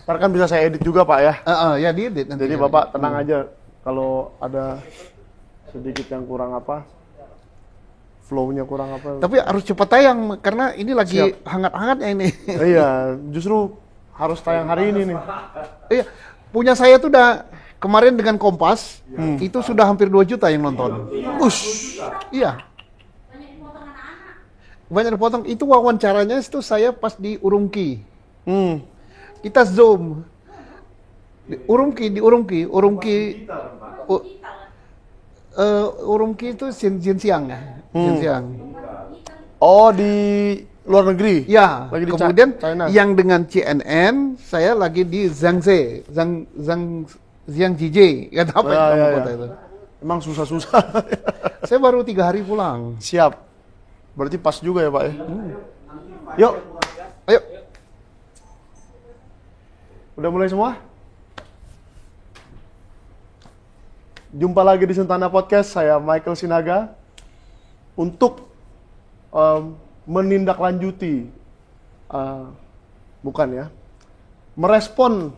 Ntar kan bisa saya edit juga Pak ya. Ya diedit nanti. Jadi Bapak tenang aja kalau ada sedikit yang kurang apa, flow-nya kurang apa. Tapi harus cepat tayang karena ini lagi hangat-hangatnya ini. Iya, justru harus tayang hari ini nih. Iya, punya saya tuh udah kemarin dengan Kompas, itu sudah hampir 2 juta yang nonton. Ush. Iya. Banyak dipotong. Itu wawancaranya itu saya pas di Urumqi. Kita zoom. Di Urumqi. Urumqi itu Xinjiang ya. Xinjiang. Oh, di luar negeri? Ya, Lagi di kemudian China. yang dengan CNN, saya lagi di Zhangzhou, Zhangjiajie, kata apa Ya. kota itu. Emang susah-susah. Saya baru 3 hari pulang. Siap. Berarti pas juga ya Pak ya? Yuk, Ayo, udah mulai semua? Jumpa lagi di Sentana Podcast, saya Michael Sinaga. Untuk menindaklanjuti, merespon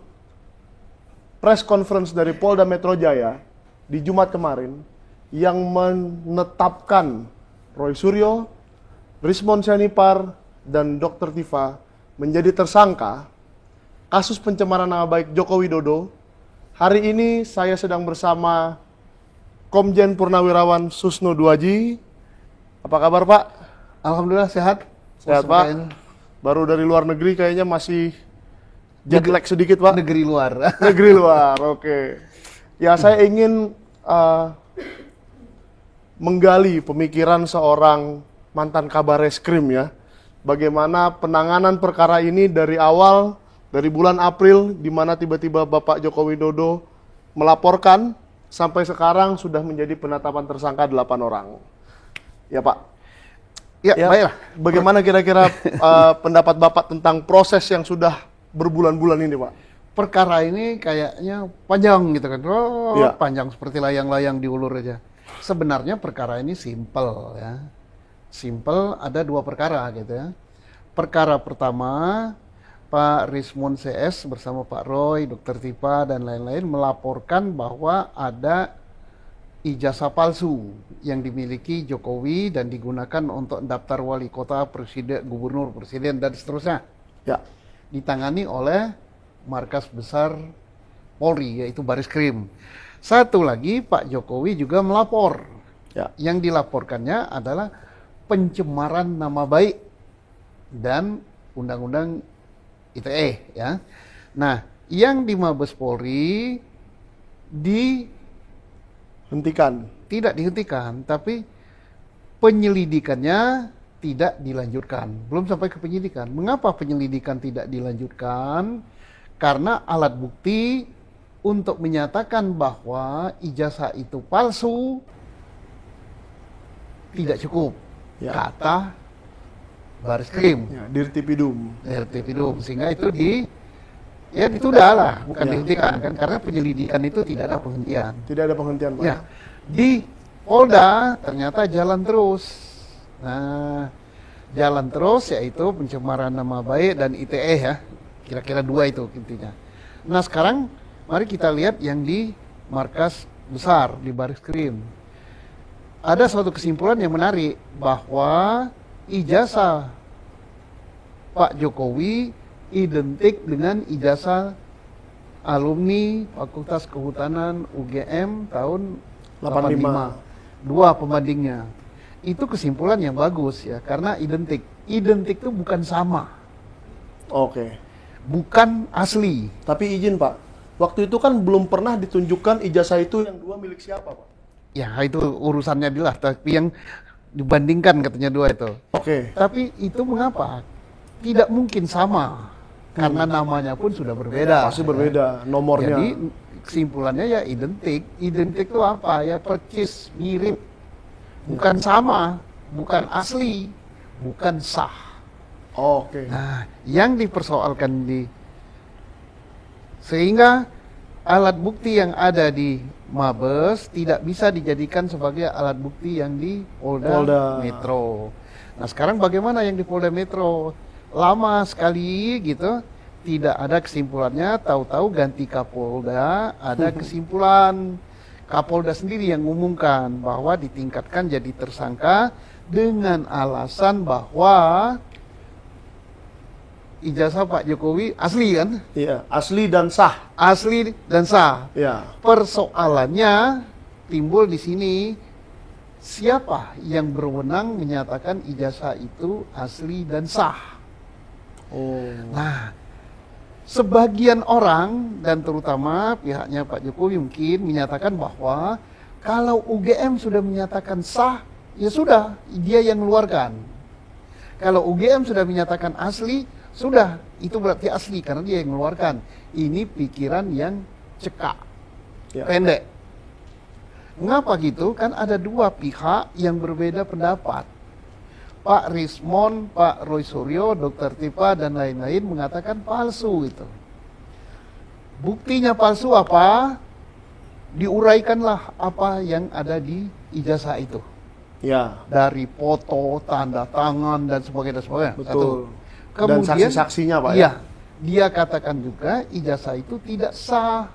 press conference dari Polda Metro Jaya di Jumat kemarin yang menetapkan Roy Suryo, Rismond Syarifar, dan Dr. Tifa menjadi tersangka kasus pencemaran nama baik Joko Widodo. Hari ini saya sedang bersama Komjen Purnawirawan Susno Duaji. Apa kabar Pak? alhamdulillah sehat. Sehat Pak. Baru dari luar negeri kayaknya masih jet lag sedikit Pak. Negeri luar. Negeri luar, oke. Ya saya ingin menggali pemikiran seorang mantan kabar reskrim ya. Bagaimana penanganan perkara ini dari awal, dari bulan April, di mana tiba-tiba Bapak Joko Widodo melaporkan, sampai sekarang sudah menjadi penetapan tersangka 8 orang. Ya Pak. Ya, baiklah. Bagaimana kira-kira pendapat Bapak tentang proses yang sudah berbulan-bulan ini Pak? Perkara ini kayaknya panjang gitu kan. Ya. Panjang seperti layang-layang diulur aja. Sebenarnya perkara ini simple ya. Simple, ada 2 perkara gitu ya. Perkara pertama, Pak Rismond CS bersama Pak Roy, Dr. Tifa dan lain-lain melaporkan bahwa ada ijazah palsu yang dimiliki Jokowi dan digunakan untuk daftar wali kota, presiden, gubernur, presiden dan seterusnya. Ya. Ditangani oleh markas besar Polri yaitu Bariskrim. Satu lagi Pak Jokowi juga melapor. Ya. Yang dilaporkannya adalah pencemaran nama baik dan undang-undang ITE ya. Nah, yang di Mabes Polri tidak dihentikan, tapi penyelidikannya tidak dilanjutkan. Belum sampai ke penyidikan. Mengapa penyelidikan tidak dilanjutkan? Karena alat bukti untuk menyatakan bahwa ijazah itu palsu tidak cukup. Ya. Kata Bariskrim, Ya, Dirtipidum. sehingga itu ditunda lah, bukan dihentikan kan, karena penyelidikan itu tidak ada penghentian. Tidak ada penghentian Pak. Ya, di Polda ternyata jalan terus. Nah, jalan terus yaitu pencemaran nama baik dan ITE ya, kira-kira 2 itu intinya. Nah sekarang mari kita lihat yang di markas besar di Bariskrim. Ada suatu kesimpulan yang menarik bahwa ijazah Pak Jokowi identik dengan ijazah alumni Fakultas Kehutanan UGM tahun 85. 2 pembandingnya. Itu kesimpulan yang bagus ya, karena identik. Identik itu bukan sama. Oke. Bukan asli. Tapi izin Pak, waktu itu kan belum pernah ditunjukkan ijazah itu yang 2 milik siapa Pak? Ya itu urusannya dia lah, tapi yang dibandingkan katanya 2 itu. Oke. Tapi itu mengapa? Tidak mungkin sama, karena namanya pun sudah berbeda. Pasti berbeda nomornya. Jadi kesimpulannya ya identik. Identik itu apa? Ya percis, mirip. Bukan sama, bukan asli, bukan sah. Oke. Nah, yang dipersoalkan sehingga alat bukti yang ada di Mabes tidak bisa dijadikan sebagai alat bukti yang di Polda Metro. Nah, sekarang bagaimana yang di Polda Metro? Lama sekali gitu tidak ada kesimpulannya, tahu-tahu ganti Kapolda, ada kesimpulan. Kapolda sendiri yang mengumumkan bahwa ditingkatkan jadi tersangka dengan alasan bahwa ijazah Pak Jokowi asli kan? Iya, asli dan sah. Asli dan sah. Ya. Persoalannya timbul di sini, siapa yang berwenang menyatakan ijazah itu asli dan sah? Oh. Nah, sebagian orang dan terutama pihaknya Pak Jokowi mungkin menyatakan bahwa kalau UGM sudah menyatakan sah, ya sudah, dia yang mengeluarkan. Kalau UGM sudah menyatakan asli, sudah, itu berarti asli karena dia yang mengeluarkan. Ini pikiran yang cekak, Ya. pendek. Mengapa gitu? Kan ada dua pihak yang berbeda pendapat. Pak Rismon, Pak Roy Suryo, Dr. Tipa, dan lain-lain mengatakan palsu itu. Buktinya palsu apa? Diuraikanlah apa yang ada di ijazah itu. Ya. Dari foto, tanda tangan, dan sebagainya. Betul. Satu. Dan saksi-saksinya, Pak, ya? Iya, dia katakan juga ijazah itu tidak sah.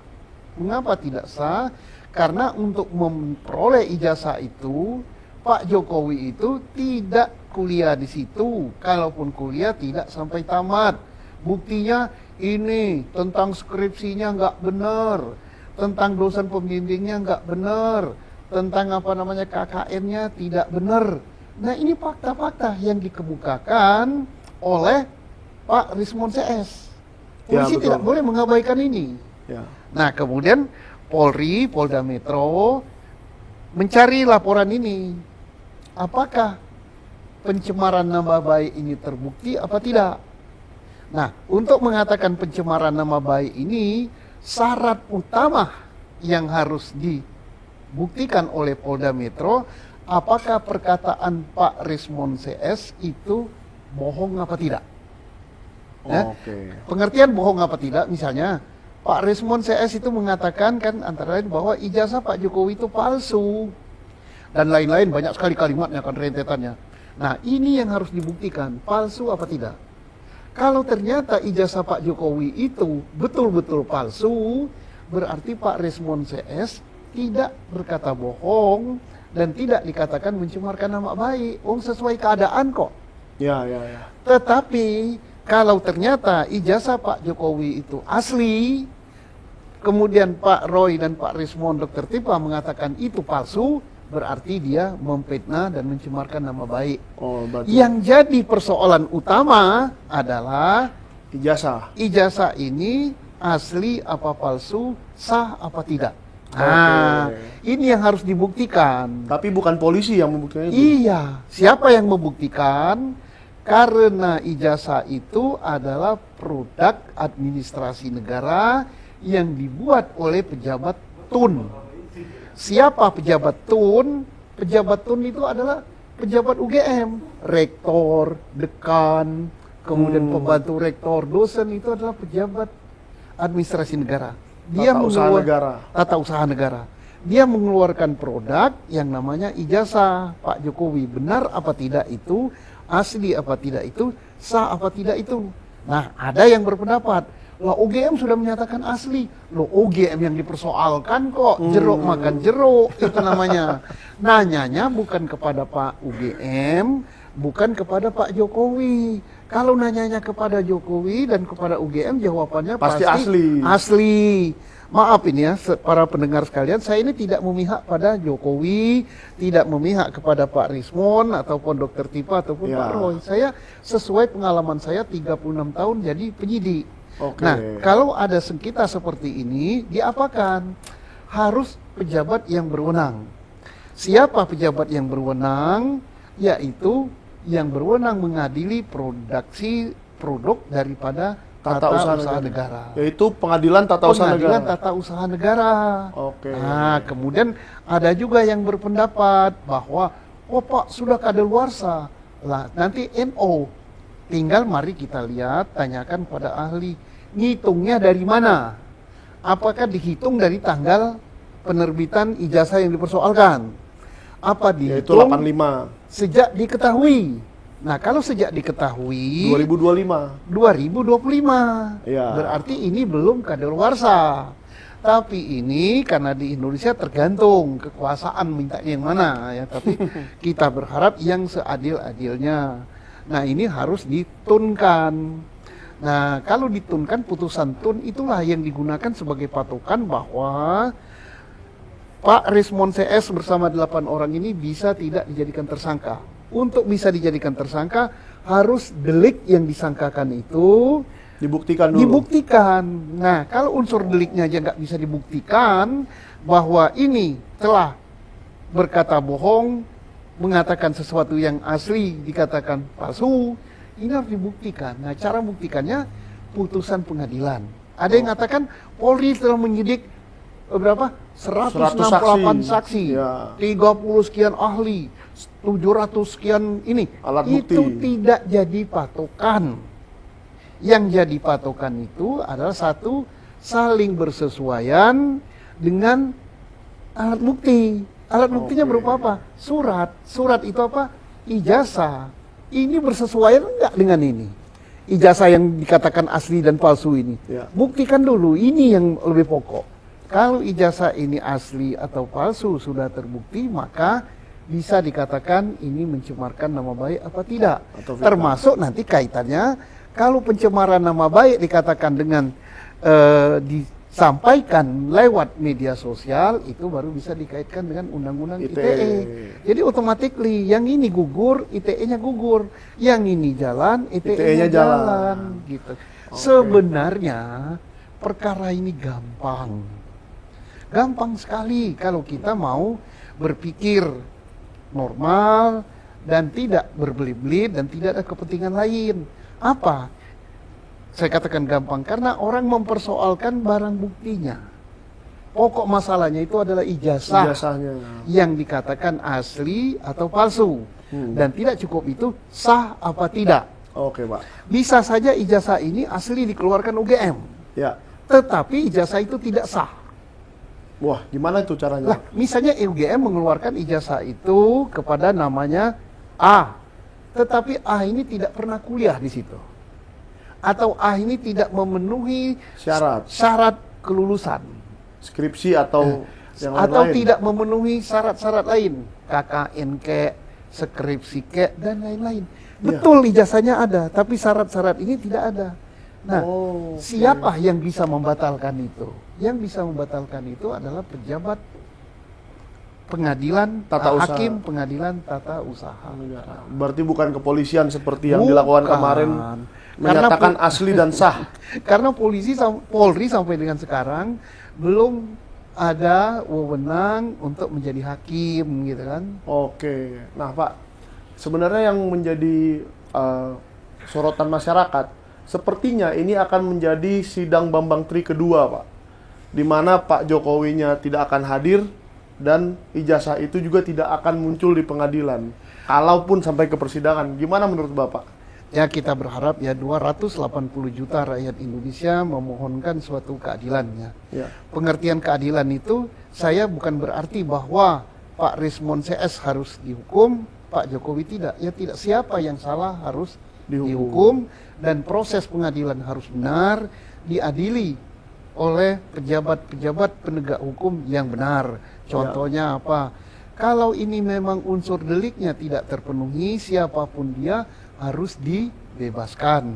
Mengapa tidak sah? Karena untuk memperoleh ijazah itu, Pak Jokowi itu tidak kuliah di situ. Kalaupun kuliah tidak sampai tamat. Buktinya ini tentang skripsinya nggak benar, tentang dosen pembimbingnya nggak benar, tentang KKN-nya tidak benar. Nah, ini fakta-fakta yang dikemukakan oleh Pak Rismon CS. Polisi betul. tidak boleh mengabaikan ini. Ya. Nah, kemudian Polri, Polda Metro mencari laporan ini. Apakah pencemaran nama baik ini terbukti apa tidak? Nah, untuk mengatakan pencemaran nama baik ini, syarat utama yang harus dibuktikan oleh Polda Metro, apakah perkataan Pak Rismon CS itu bohong apa tidak? Oke. Pengertian bohong apa tidak, misalnya Pak Rismon CS itu mengatakan kan antara lain bahwa ijazah Pak Jokowi itu palsu dan lain-lain, banyak sekali kalimatnya kan, rentetannya. Nah, ini yang harus dibuktikan, palsu apa tidak. Kalau ternyata ijazah Pak Jokowi itu betul-betul palsu, berarti Pak Rismon CS tidak berkata bohong dan tidak dikatakan mencemarkan nama baik. Sesuai keadaan kok. Ya. Tetapi kalau ternyata ijazah Pak Jokowi itu asli, kemudian Pak Roy dan Pak Rismon, Dr. Tipa mengatakan itu palsu, berarti dia memfitnah dan mencemarkan nama baik. Berarti Yang jadi persoalan utama adalah ijazah ini asli apa palsu, sah apa tidak. Oke. Ini yang harus dibuktikan. Tapi bukan polisi yang membuktikan itu. Iya, siapa yang membuktikan? Karena ijazah itu adalah produk administrasi negara yang dibuat oleh pejabat TUN. Siapa pejabat TUN? Pejabat TUN itu adalah pejabat UGM, rektor, dekan, kemudian pembantu rektor, dosen itu adalah pejabat administrasi negara. Tata usaha negara. Dia mengeluarkan produk yang namanya ijazah Pak Jokowi. Benar apa tidak itu? Asli apa tidak itu? Sah apa tidak itu? Nah, ada yang berpendapat, lah UGM sudah menyatakan asli. Loh, UGM yang dipersoalkan kok, jeruk makan jeruk, itu namanya. Nanyanya bukan kepada Pak UGM, bukan kepada Pak Jokowi. Kalau nanyanya kepada Jokowi dan kepada UGM, jawabannya pasti asli. Maaf ini ya, para pendengar sekalian, saya ini tidak memihak pada Jokowi, tidak memihak kepada Pak Rismon, ataupun Dr. Tipa, ataupun Pak Roy. Saya sesuai pengalaman saya 36 tahun jadi penyidik. Nah, kalau ada sengketa seperti ini, diapakan? Harus pejabat yang berwenang. Siapa pejabat yang berwenang? Yaitu yang berwenang mengadili produk daripada tata usaha negara. Yaitu pengadilan tata usaha negara. Oke. Nah, kemudian ada juga yang berpendapat bahwa Pak sudah kadaluarsa. Lah, nanti NO. Tinggal mari kita lihat, tanyakan pada ahli. Ngitungnya dari mana? Apakah dihitung dari tanggal penerbitan ijazah yang dipersoalkan? Apa dihitung? Yaitu 85. Sejak diketahui. Nah, kalau sejak diketahui 2025. 2025, Ya. berarti ini belum kadaluarsa. Tapi ini karena di Indonesia tergantung kekuasaan mintanya yang mana ya. Tapi kita berharap yang seadil-adilnya. Nah, ini harus ditunkan. Nah, kalau ditunkan putusan tun itulah yang digunakan sebagai patokan bahwa Pak Rismond CS bersama 8 orang ini bisa tidak dijadikan tersangka. Untuk bisa dijadikan tersangka harus delik yang disangkakan itu Dibuktikan dulu. dibuktikan. Nah, kalau unsur deliknya aja nggak bisa dibuktikan bahwa ini telah berkata bohong, mengatakan sesuatu yang asli dikatakan palsu, ini harus dibuktikan. Nah, cara buktikannya putusan pengadilan. Ada yang mengatakan Polri telah menyidik berapa? 168 saksi, Ya. 30 sekian ahli, 700 sekian ini. Alat bukti. Itu tidak jadi patokan. Yang jadi patokan itu adalah satu, saling bersesuaian dengan alat bukti. Alat buktinya berupa apa? Surat. Surat itu apa? Ijazah. Ini bersesuaian enggak dengan ini? Ijazah yang dikatakan asli dan palsu ini. Ya. Buktikan dulu, ini yang lebih pokok. Kalau ijazah ini asli atau palsu sudah terbukti, maka bisa dikatakan ini mencemarkan nama baik apa tidak. Atau fitnah. Termasuk nanti kaitannya, kalau pencemaran nama baik dikatakan dengan disampaikan lewat media sosial, itu baru bisa dikaitkan dengan undang-undang ITE. Jadi automatically yang ini gugur, ITE-nya gugur. Yang ini jalan, ITE-nya jalan. Gitu. Sebenarnya perkara ini gampang. Gampang sekali kalau kita mau berpikir normal dan tidak berbelit-belit dan tidak ada kepentingan lain. Apa? Saya katakan gampang karena orang mempersoalkan barang buktinya. Pokok masalahnya itu adalah Ijazahnya. yang dikatakan asli atau palsu. Dan tidak cukup itu sah apa tidak. Oke, Pak. Bisa saja ijazah ini asli dikeluarkan UGM, Ya. tetapi ijazah itu tidak sah. Wah, gimana itu caranya? Lah, misalnya UGM mengeluarkan ijazah itu kepada namanya A, tetapi A ini tidak pernah kuliah di situ. Atau A ini tidak memenuhi syarat kelulusan. Skripsi atau yang Atau lain-lain. tidak memenuhi syarat-syarat lain. KKN kek, skripsi kek, dan lain-lain. Betul ijazahnya ada, tapi syarat-syarat ini tidak ada. Nah, siapa yang bisa membatalkan itu? Yang bisa membatalkan itu adalah pejabat pengadilan, Tata usaha. hakim pengadilan tata usaha. Berarti bukan kepolisian seperti yang dilakukan kemarin, Karena menyatakan asli dan sah. Karena Polri sampai dengan sekarang belum ada wewenang untuk menjadi hakim, gitu kan? Oke. Nah, Pak, sebenarnya yang menjadi sorotan masyarakat, sepertinya ini akan menjadi sidang Bambang Tri kedua, Pak. Di mana Pak Jokowinya tidak akan hadir dan ijazah itu juga tidak akan muncul di pengadilan. Kalaupun sampai ke persidangan, gimana menurut Bapak? Ya, kita berharap ya 280 juta rakyat Indonesia memohonkan suatu keadilannya. Ya. Pengertian keadilan itu saya bukan berarti bahwa Pak Rismond CS harus dihukum, Pak Jokowi tidak. Ya tidak, siapa yang salah harus dihukum dan proses pengadilan harus benar, diadili oleh pejabat-pejabat penegak hukum yang benar. Contohnya apa? Kalau ini memang unsur deliknya tidak terpenuhi, siapapun dia harus dibebaskan.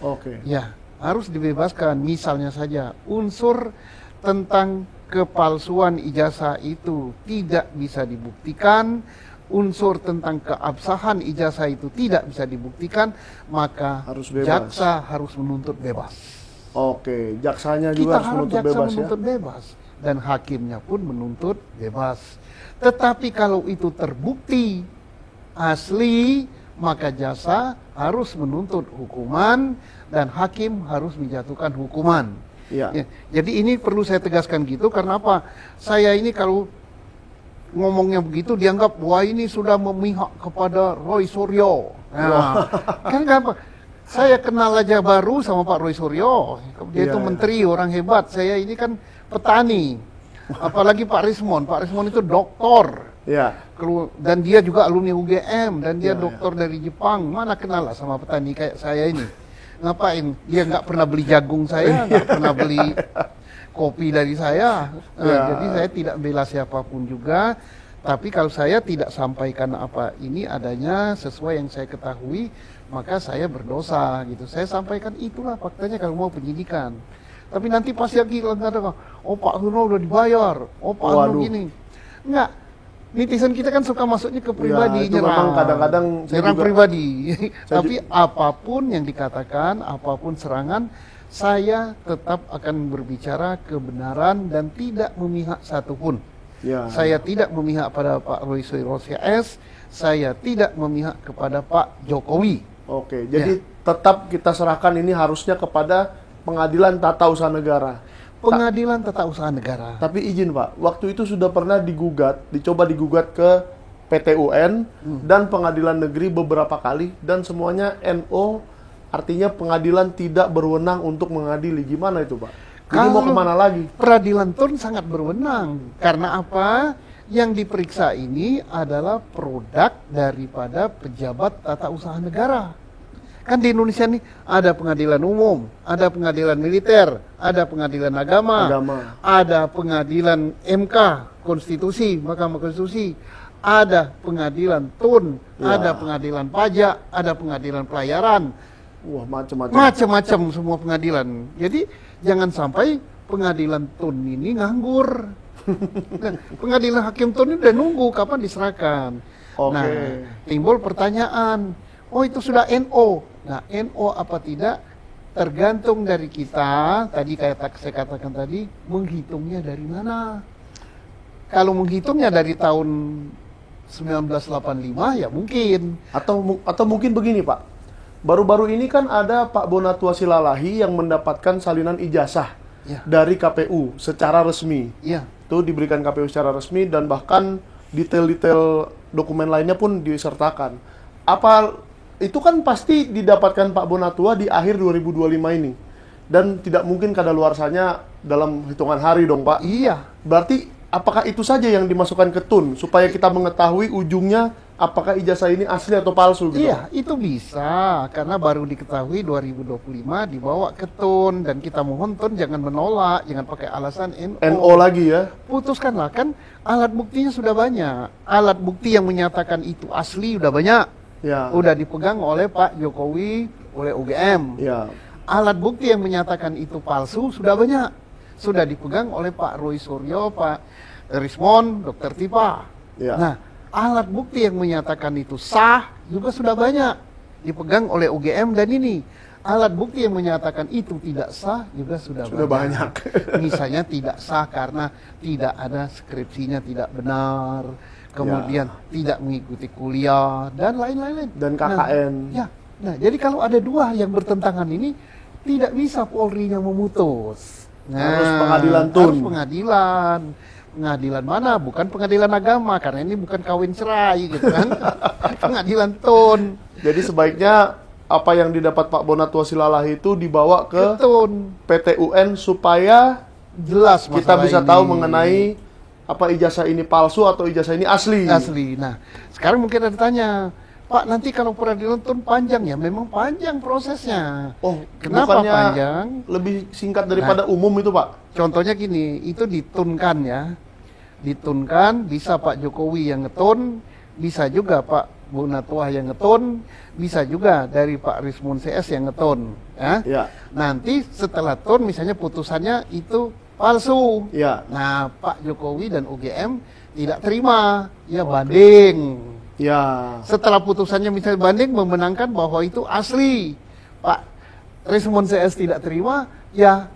Oke. Ya, harus dibebaskan. Misalnya saja, unsur tentang kepalsuan ijazah itu tidak bisa dibuktikan, unsur tentang keabsahan ijazah itu tidak bisa dibuktikan, maka Harus bebas. jaksa harus menuntut bebas. Oke, jaksanya Kita juga harus harap menuntut jaksa bebas ya. menuntut bebas dan hakimnya pun menuntut bebas. Tetapi kalau itu terbukti asli, maka jaksa harus menuntut hukuman dan hakim harus menjatuhkan hukuman. Iya. Ya, jadi ini perlu saya tegaskan gitu karena apa? Saya ini kalau ngomongnya begitu dianggap wah ini sudah memihak kepada Roy Suryo. Nah, kan apa? Saya kenal aja baru sama Pak Roy Suryo. Dia itu menteri, orang hebat. Saya ini kan petani. Apalagi Pak Rismond. Pak Rismond itu doktor. Ya. Dan dia juga alumni UGM dan dia Ya, doktor dari Jepang. Mana kenal lah sama petani kayak saya ini. Ngapain? Dia nggak pernah beli jagung saya, nggak pernah beli kopi dari saya. Ya. Jadi saya tidak bela siapapun juga. Tapi kalau saya tidak sampaikan apa ini adanya sesuai yang saya ketahui, maka saya berdosa gitu. Saya sampaikan itulah faktanya kalau mau penyidikan. Tapi nanti pasti lagi kata, oh Pak Huno udah dibayar, oh Pak Huno gini. Enggak, netizen kita kan suka masuknya ke pribadi, itu memang kadang-kadang nyerang pribadi. Tapi apapun yang dikatakan, apapun serangan, saya tetap akan berbicara kebenaran dan tidak memihak satupun. Ya. Saya tidak memihak pada Pak Roy Suryo CS, saya tidak memihak kepada Pak Jokowi. Oke, jadi tetap kita serahkan ini harusnya kepada Pengadilan Tata Usaha Negara. Pengadilan Tata Usaha Negara. Tapi izin Pak, waktu itu sudah pernah dicoba digugat ke PT UN dan Pengadilan Negeri beberapa kali dan semuanya NO, artinya pengadilan tidak berwenang untuk mengadili. Gimana itu Pak? Jadi mau kemana lagi? Peradilan Tun sangat berwenang. Karena apa? Yang diperiksa ini adalah produk daripada pejabat tata usaha negara. Kan di Indonesia nih ada pengadilan umum, ada pengadilan militer, ada pengadilan agama, ada pengadilan MK, konstitusi, Mahkamah Konstitusi, ada pengadilan Tun, ada pengadilan pajak, ada pengadilan pelayaran. Wah, macam-macam. Macam-macam semua pengadilan. Jadi jangan sampai pengadilan Tun ini nganggur. Pengadilan Hakim Tun ini udah nunggu kapan diserahkan. Nah, timbul pertanyaan, oh itu sudah NO. Nah, NO apa tidak tergantung dari kita. Tadi kayak saya katakan tadi, menghitungnya dari mana. Kalau menghitungnya dari tahun 1985 ya mungkin. Atau mungkin begini Pak. Baru-baru ini kan ada Pak Bonatua Silalahi yang mendapatkan salinan ijazah dari KPU secara resmi. Itu diberikan KPU secara resmi dan bahkan detail-detail dokumen lainnya pun disertakan. Apa itu kan pasti didapatkan Pak Bonatua di akhir 2025 ini. Dan tidak mungkin kadaluarsanya dalam hitungan hari dong Pak. Iya. Berarti apakah itu saja yang dimasukkan ke TUN supaya kita mengetahui ujungnya apakah ijazah ini asli atau palsu gitu? Iya, itu bisa karena baru diketahui 2025 dibawa ke TUN dan kita mohon TUN jangan menolak, jangan pakai alasan NO lagi ya. Putuskanlah, kan alat buktinya sudah banyak. Alat bukti yang menyatakan itu asli udah banyak. Ya. Udah dipegang oleh Pak Jokowi, oleh UGM. Ya. Alat bukti yang menyatakan itu palsu sudah banyak. Sudah dipegang oleh Pak Roy Suryo, Pak Rismon, Dr. Tipa. Ya. Nah, alat bukti yang menyatakan itu sah juga sudah banyak. Dipegang oleh UGM dan ini. Alat bukti yang menyatakan itu tidak sah juga sudah banyak. Misalnya tidak sah karena tidak ada skripsinya tidak benar. Kemudian tidak mengikuti kuliah dan lain-lain. Dan KKN. Nah, jadi kalau ada dua yang bertentangan ini tidak bisa Polri yang memutus. Harus pengadilan TUN. Harus pengadilan. Pengadilan mana? Bukan pengadilan agama karena ini bukan kawin cerai gitu kan. Pengadilan TUN. Jadi sebaiknya apa yang didapat Pak Bonatua Silalahi itu dibawa ke TUN, PT UN supaya jelas kita bisa ini. tahu mengenai apa ijazah ini palsu atau ijazah ini asli. Asli. Nah, sekarang mungkin ada tanya, Pak, nanti kalau peradilan TUN panjang ya? Memang panjang prosesnya. Oh, kenapa panjang? Lebih singkat daripada umum itu, Pak? Contohnya gini, itu ditunkan ya. Ditunkan, bisa Pak Jokowi yang ngetun, bisa juga Pak Bonatua yang ngetun, bisa juga dari Pak Rismon CS yang ngetun. Ya. Nanti setelah tun, misalnya putusannya itu palsu. Ya. Nah, Pak Jokowi dan UGM tidak terima, ya banding. Ya. Setelah putusannya misalnya banding memenangkan bahwa itu asli. Pak Rismon CS tidak terima, ya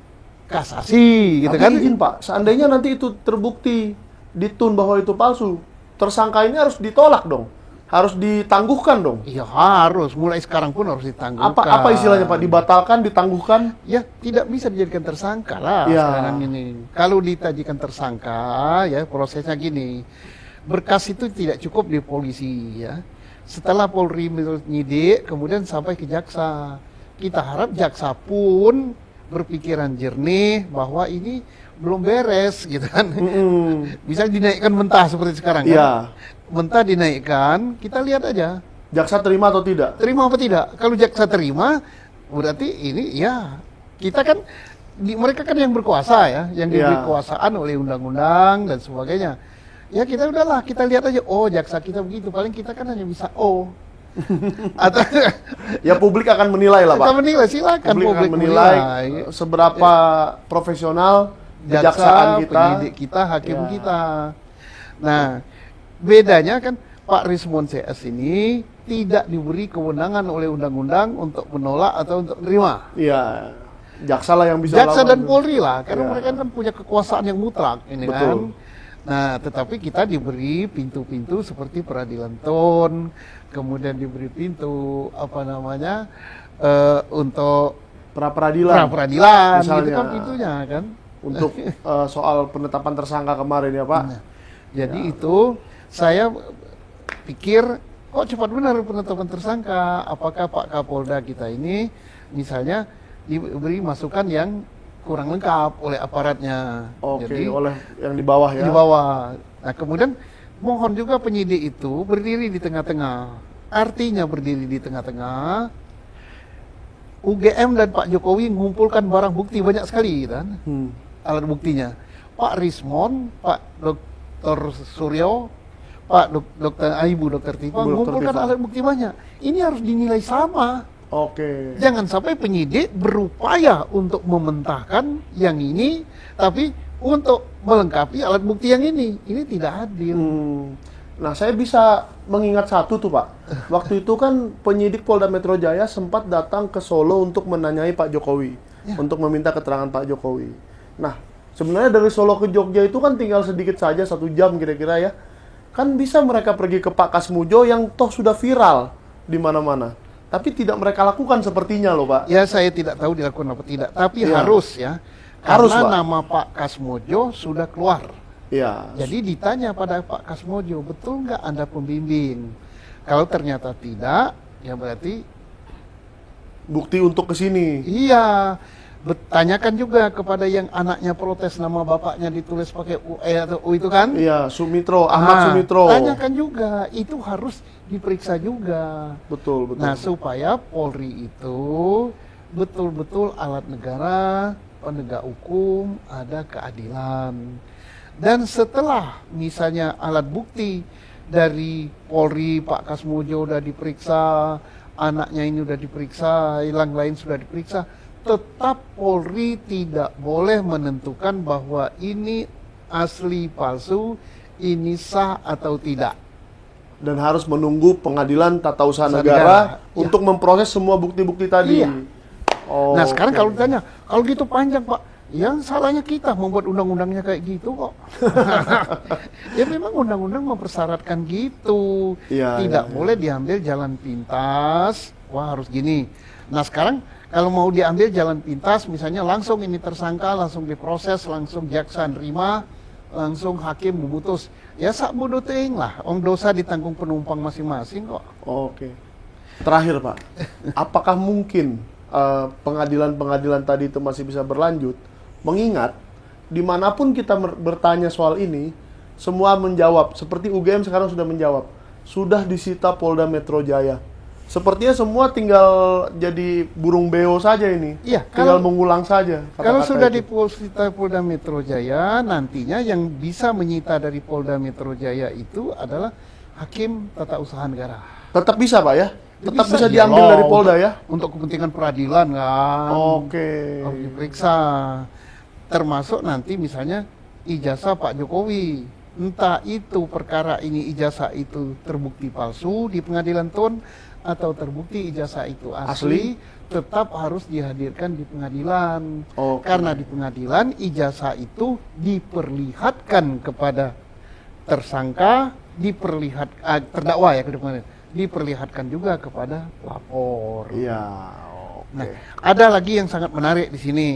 kasasi, gitu. Tapi kan? izin Pak, seandainya nanti itu terbukti ditun bahwa itu palsu, tersangka ini harus ditolak dong. Harus ditangguhkan dong. Iya harus, mulai sekarang pun harus ditangguhkan. Apa istilahnya Pak? Dibatalkan, ditangguhkan? Ya tidak bisa dijadikan tersangka lah sekarang ini. Kalau ditajikan tersangka, ya prosesnya gini. Berkas itu tidak cukup di polisi ya. Setelah Polri menyidik, kemudian sampai ke jaksa. Kita harap jaksa pun berpikiran jernih bahwa ini belum beres gitu kan. Bisa dinaikkan mentah seperti sekarang kan. Iya. Mentah dinaikkan, kita lihat aja. Jaksa terima atau tidak? Terima apa tidak? Kalau jaksa terima, berarti ini ya kita kan mereka kan yang berkuasa ya, yang diberi Ya. kekuasaan oleh undang-undang dan sebagainya. Ya kita udahlah, kita lihat aja. Oh, jaksa kita begitu, paling kita kan hanya bisa atau Ya publik akan menilai lah, Pak. kita menilai, silakan Publik akan publik menilai seberapa profesional kejaksaan kita. penyidik kita, hakim Ya. kita. Nah, bedanya kan Pak Rismon CS ini tidak diberi kewenangan oleh undang-undang untuk menolak atau untuk menerima. Iya. Jaksa lah yang bisa Jaksa lawan. dan Polri lah, karena Ya. mereka kan punya kekuasaan yang mutlak ini Betul. kan. Nah, tetapi kita diberi pintu-pintu seperti peradilan TON, kemudian diberi pintu untuk Pra-peradilan. pra-peradilan, gitu Misalnya. kan pintunya kan. Untuk soal penetapan tersangka kemarin ya, Pak. Nah, jadi itu saya pikir kok cepat benar penetapan tersangka. Apakah Pak Kapolda kita ini misalnya diberi masukan yang kurang lengkap oleh aparatnya. Oke, Jadi oleh yang di bawah ya. di bawah. Nah, kemudian mohon juga penyidik itu berdiri di tengah-tengah. Artinya berdiri di tengah-tengah. UGM dan Pak Jokowi mengumpulkan barang bukti banyak sekali kan. Alat buktinya. Pak Rismon, Pak Dr. Suryo, Pak Dr. Ibu Dr. Tifa Ibu Dr. mengumpulkan Tifa. alat bukti banyak. Ini harus dinilai sama. Oke. Jangan sampai penyidik berupaya untuk mementahkan yang ini, tapi untuk melengkapi alat bukti yang ini tidak adil. Nah, saya bisa mengingat satu tuh, Pak. Waktu itu kan penyidik Polda Metro Jaya sempat datang ke Solo untuk menanyai Pak Jokowi, untuk meminta keterangan Pak Jokowi. Nah, sebenarnya dari Solo ke Jogja itu kan tinggal sedikit saja, 1 jam kira-kira ya. Kan bisa mereka pergi ke Pak Kasmujo yang toh sudah viral di mana-mana. Tapi tidak mereka lakukan sepertinya loh, Pak. Ya, saya tidak tahu dilakukan apa tidak, tapi Ya. harus ya. Harus, Karena Pak. nama Pak Kasmojo sudah keluar. Iya. Jadi ditanya pada Pak Kasmojo, betul nggak Anda pembimbing? Kalau ternyata tidak, ya berarti Bukti untuk ke sini. iya. Tanyakan juga kepada yang anaknya protes nama bapaknya ditulis pakai UE atau U itu kan? Iya, Sumitro, Ahmad Sumitro. Tanyakan juga, itu harus diperiksa juga. Betul, betul. Nah, supaya Polri itu betul-betul alat negara, penegak hukum, ada keadilan. Dan setelah misalnya alat bukti dari Polri, Pak Kasmojo udah diperiksa, anaknya ini udah diperiksa, yang lain sudah diperiksa, tetap Polri tidak boleh menentukan bahwa ini asli palsu, ini sah atau tidak. Dan harus menunggu pengadilan tata usaha Usaha negara negara, untuk memproses semua bukti-bukti tadi. Iya. Oh, Nah, sekarang oke. kalau ditanya, kalau gitu panjang Pak, yang salahnya kita membuat undang-undangnya kayak gitu kok. Ya memang undang-undang mempersyaratkan gitu. Iya, Tidak iya, boleh diambil jalan pintas, wah harus gini. Nah sekarang kalau mau diambil jalan pintas, misalnya langsung ini tersangka, langsung diproses, langsung jaksa nerima, langsung hakim memutus. Ya sak bodoh teuing lah, dosa ditanggung penumpang masing-masing kok. Oke. Terakhir, Pak. Apakah mungkin pengadilan-pengadilan tadi itu masih bisa berlanjut? Mengingat dimanapun kita bertanya soal ini, semua menjawab. Seperti UGM sekarang sudah menjawab. Sudah disita Polda Metro Jaya. Sepertinya semua tinggal jadi burung beo saja ini. Iya, Tinggal kalau- mengulang saja. Kalau kata-kata sudah itu. disita Polda Metro Jaya, nantinya yang bisa menyita dari Polda Metro Jaya itu adalah Hakim Tata Usaha Negara. Tetap bisa, Pak ya? Tetap bisa iya diambil loh, dari Polda ya? Untuk kepentingan peradilan kan. Oke. Harus diperiksa. Termasuk nanti misalnya ijazah Pak Jokowi. Entah itu perkara ini ijazah itu terbukti palsu di pengadilan TON atau terbukti ijazah itu asli, tetap harus dihadirkan di pengadilan. Oke. Karena di pengadilan ijazah itu diperlihatkan kepada tersangka, terdakwa ya ke depan, diperlihatkan juga kepada pelapor. Iya. Oke. Nah, ada lagi yang sangat menarik di sini.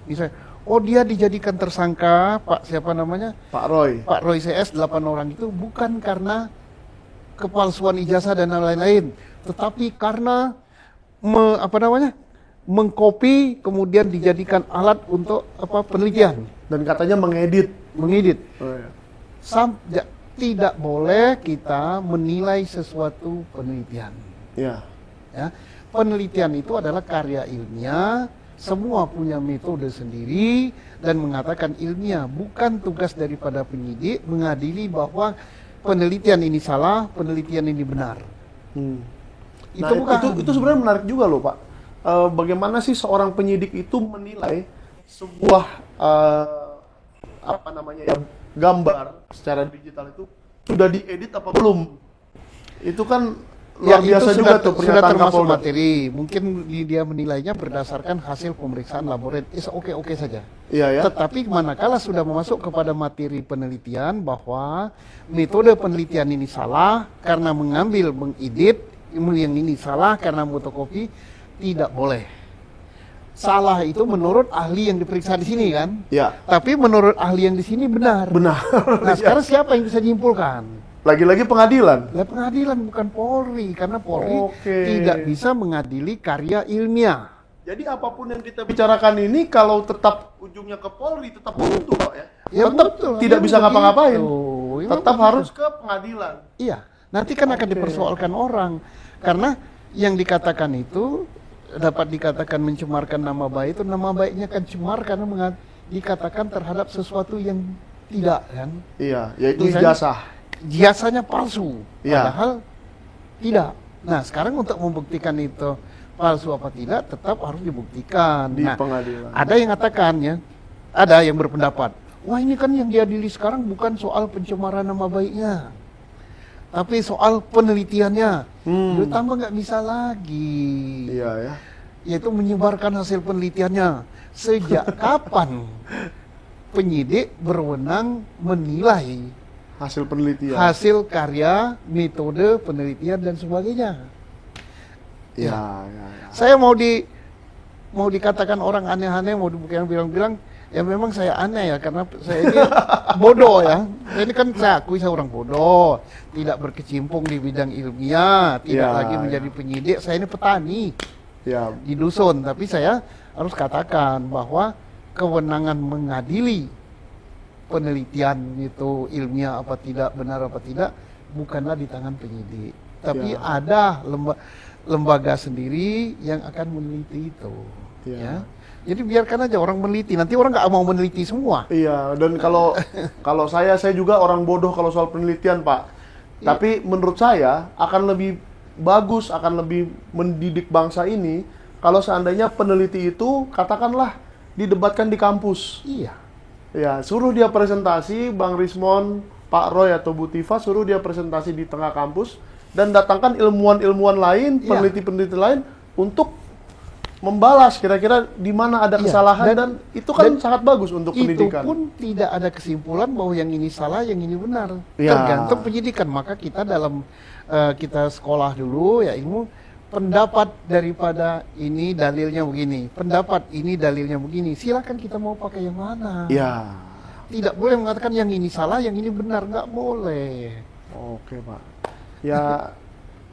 Misalnya, oh dia dijadikan tersangka, Pak siapa namanya? Pak Roy. Pak Roy CS 8 orang itu bukan karena kepalsuan ijazah dan lain-lain, tetapi karena mengcopy kemudian dijadikan alat untuk penelitian, Dan katanya mengedit. mengedit. Oh, iya. Tidak boleh kita menilai sesuatu penelitian. Ya. Ya, penelitian itu adalah karya ilmiah, semua punya metode sendiri dan mengatakan ilmiah. Bukan tugas daripada penyidik mengadili bahwa penelitian ini salah, penelitian ini benar. Nah, itu sebenarnya menarik juga loh, Pak. Bagaimana sih seorang penyidik itu menilai sebuah gambar secara digital itu sudah diedit apa belum? Itu kan luar biasa itu juga tuh sudah pernyataan termasuk Kapolda. materi. Mungkin dia menilainya berdasarkan hasil pemeriksaan laboratorium. Oke saja. Iya ya. Tetapi manakala sudah masuk kepada materi penelitian bahwa metode penelitian ini salah karena mengedit, yang ini salah karena fotokopi, tidak boleh. Salah itu menurut ahli yang diperiksa di sini kan? Ya. Tapi menurut ahli yang di sini benar. Benar. Nah, sekarang siapa yang bisa menyimpulkan? Lagi-lagi pengadilan. Lah pengadilan bukan Polri, karena Polri Oke. tidak bisa mengadili karya ilmiah. Jadi apapun yang kita bicarakan ini kalau tetap ujungnya ke Polri tetap buntu, Pak ya. Ya Tetap betul, tidak memang bisa ngapa-ngapain. begitu. Ya, Tetap memang harus ke pengadilan. Iya, nanti kan akan Oke. dipersoalkan orang. Karena yang dikatakan itu dapat dikatakan mencemarkan nama baik, itu nama baiknya kan cemar karena dikatakan terhadap sesuatu yang tidak kan. Iya, yaitu Misalnya, ijazah. Jasanya palsu, Iya. padahal tidak. Nah, sekarang untuk membuktikan itu palsu apa tidak tetap harus dibuktikan. Di Nah, pengadilan. ada yang katakan ya, ada yang berpendapat, wah ini kan yang diadili sekarang bukan soal pencemaran nama baiknya, tapi soal penelitiannya. Jadi tambah nggak bisa lagi, Iya ya. yaitu menyebarkan hasil penelitiannya. Sejak kapan penyidik berwenang menilai Hasil penelitian. hasil karya, metode penelitian dan sebagainya? Ya. Saya mau dikatakan orang aneh-aneh, mau bilang-bilang ya memang saya aneh ya karena saya ini bodoh ya. Ini kan saya akui saya orang bodoh, tidak berkecimpung di bidang ilmiah, tidak Ya, lagi menjadi penyidik. Saya ini petani Ya. di dusun, tapi saya harus katakan bahwa kewenangan mengadili penelitian itu ilmiah apa tidak, benar apa tidak, bukanlah di tangan penyidik, tapi Ya. ada lembaga sendiri yang akan meneliti itu. Ya. Ya. Jadi biarkan aja orang meneliti. Nanti orang nggak mau meneliti semua. Iya, dan kalau saya juga orang bodoh kalau soal penelitian, Pak. Iya. Tapi menurut saya akan lebih bagus, akan lebih mendidik bangsa ini kalau seandainya peneliti itu katakanlah didebatkan di kampus. Iya. Ya, suruh dia presentasi, Bang Rismon, Pak Roy atau Bu Tifa, suruh dia presentasi di tengah kampus dan datangkan ilmuwan-ilmuwan lain, Iya. peneliti-peneliti lain untuk membalas kira-kira di mana ada Iya, kesalahan dan itu kan dan sangat bagus untuk Itu pendidikan. pun tidak ada kesimpulan bahwa yang ini salah, yang ini benar. Ya. Tergantung penyidikan. Maka kita dalam kita sekolah dulu ya ilmu, pendapat daripada ini dalilnya begini, pendapat ini dalilnya begini. Silakan kita mau pakai yang mana. Ya. Tidak boleh mengatakan yang ini salah, yang ini benar, nggak boleh. Oke, Pak. Ya,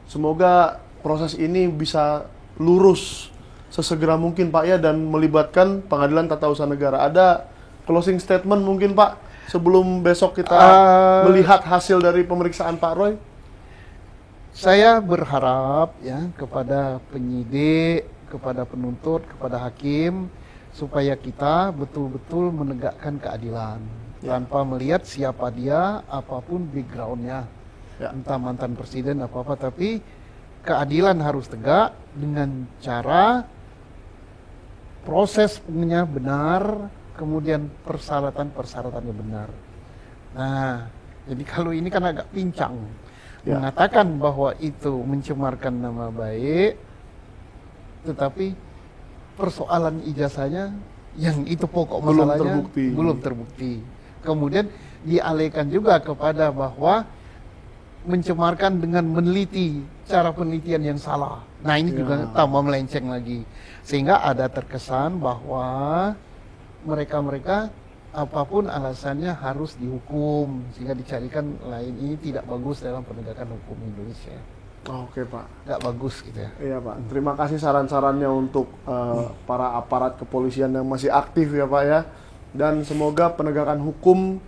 semoga proses ini bisa lurus sesegera mungkin, Pak ya, dan melibatkan Pengadilan Tata Usaha Negara. Ada closing statement mungkin, Pak, sebelum besok kita melihat hasil dari pemeriksaan Pak Roy? Saya berharap ya kepada penyidik, kepada penuntut, kepada hakim supaya kita betul-betul menegakkan keadilan tanpa melihat siapa dia, apapun backgroundnya, entah mantan presiden apa-apa, tapi keadilan harus tegak dengan cara prosesnya benar, kemudian persyaratan-persyaratannya benar. Nah, jadi kalau ini kan agak pincang. Mengatakan bahwa itu mencemarkan nama baik, tetapi persoalan ijazahnya yang itu pokok masalahnya belum terbukti. Kemudian dialihkan juga kepada bahwa mencemarkan dengan meneliti cara penelitian yang salah. Nah ini juga tambah melenceng lagi, sehingga ada terkesan bahwa mereka-mereka apapun alasannya harus dihukum, sehingga dicarikan lain ini tidak bagus dalam penegakan hukum Indonesia. Oke Pak. nggak bagus gitu ya. Iya Pak. Terima kasih saran-sarannya untuk para aparat kepolisian yang masih aktif ya Pak ya. Dan semoga penegakan hukum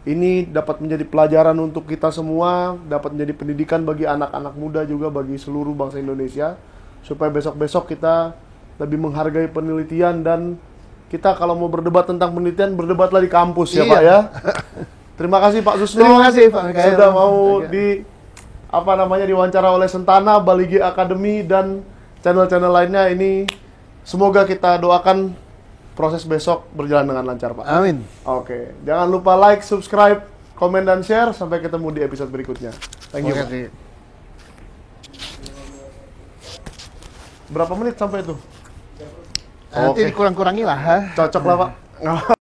ini dapat menjadi pelajaran untuk kita semua, dapat menjadi pendidikan bagi anak-anak muda juga, bagi seluruh bangsa Indonesia, supaya besok-besok kita lebih menghargai penelitian dan kita kalau mau berdebat tentang penelitian, berdebatlah di kampus ya Iya. Pak ya. Terima kasih Pak Susno. Terima kasih, Pak Mikael. Sudah mau Iya. diwawancara oleh Sentana, Baligi Academy dan channel-channel lainnya ini. Semoga kita doakan proses besok berjalan dengan lancar Pak. Amin. Oke, jangan lupa like, subscribe, komen dan share. Sampai ketemu di episode berikutnya. Thank you. Oke. Pak. Berapa menit sampai itu? Nanti Oke. dikurang-kurangi lah. Ha? Cocok lah Pak.